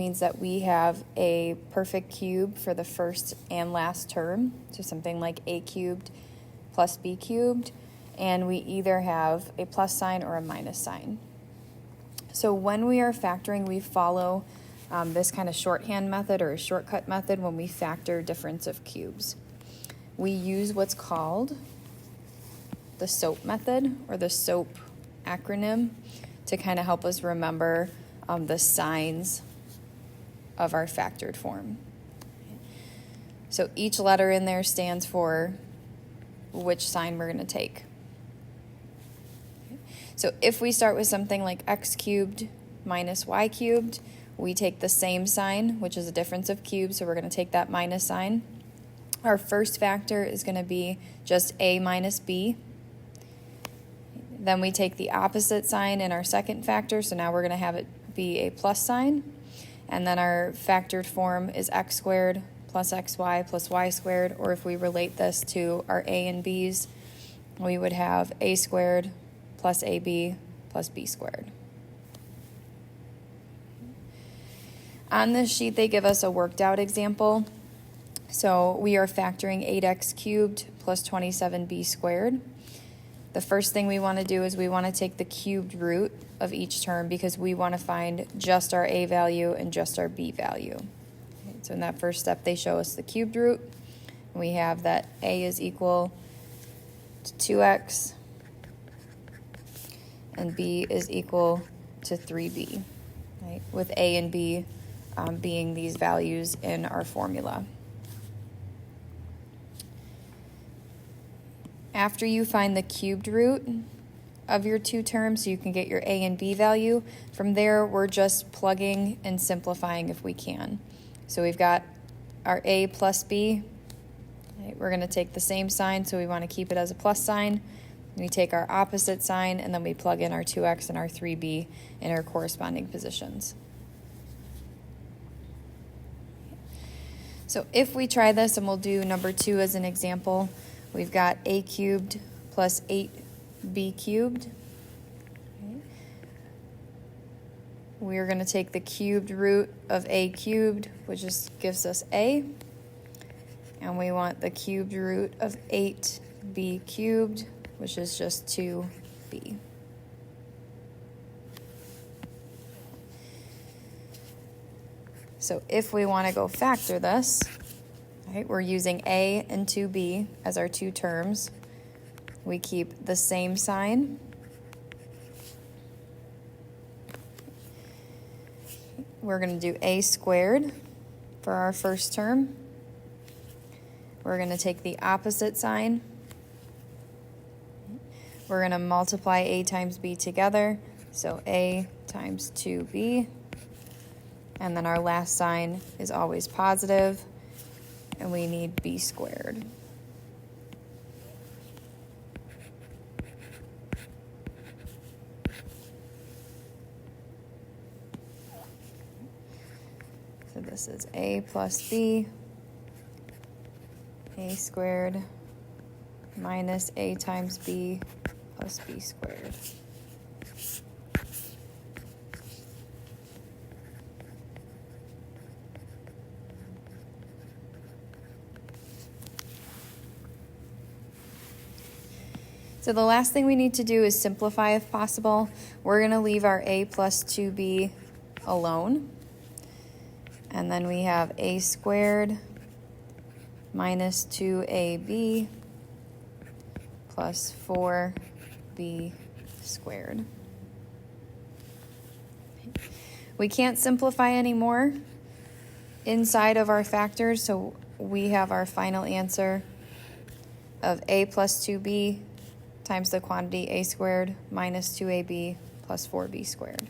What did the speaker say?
means that we have a perfect cube for the first and last term, so something like a cubed plus b cubed, and we either have a plus sign or a minus sign. So when we are factoring, we follow this kind of shorthand method or a shortcut method when we factor difference of cubes. We use what's called the SOAP method or the SOAP acronym to kind of help us remember the signs of our factored form. So each letter in there stands for which sign we're going to take. So if we start with something like x cubed minus y cubed, we take the same sign, which is a difference of cubes, so we're going to take that minus sign. Our first factor is going to be just a minus b. Then we take the opposite sign in our second factor, so now we're going to have it be a plus sign. And then our factored form is x squared plus xy plus y squared, or if we relate this to our a and b's, we would have a squared plus ab plus b squared. On this sheet, they give us a worked out example. So we are factoring 8x cubed plus 27b squared. The first thing we want to do is we want to take the cubed root of each term because we want to find just our a value and just our b value. Okay, so in that first step, they show us the cubed root. We have that a is equal to 2x and b is equal to 3b, right? With a and b being these values in our formula. After you find the cubed root of your two terms, so you can get your a and b value, from there we're just plugging and simplifying if we can. So we've got our a plus b. Right, we're going to take the same sign, so we want to keep it as a plus sign. We take our opposite sign, and then we plug in our 2x and our 3b in our corresponding positions. So if we try this, and we'll do number 2 as an example, we've got a cubed plus 8b cubed. Okay. We're going to take the cubed root of a cubed, which just gives us a, and we want the cubed root of 8b cubed, which is just 2b. So if we want to go factor this, right, we're using a and 2b as our two terms. We keep the same sign. We're going to do a squared for our first term. We're going to take the opposite sign. We're going to multiply a times b together, so a times 2b. And then our last sign is always positive, and we need b squared. So this is a plus b, a squared minus a times b plus b squared. So the last thing we need to do is simplify if possible. We're going to leave our a plus 2b alone. And then we have a squared minus 2ab plus 4b squared. We can't simplify anymore inside of our factors, so we have our final answer of a plus 2b times the quantity a squared minus 2ab plus 4b squared.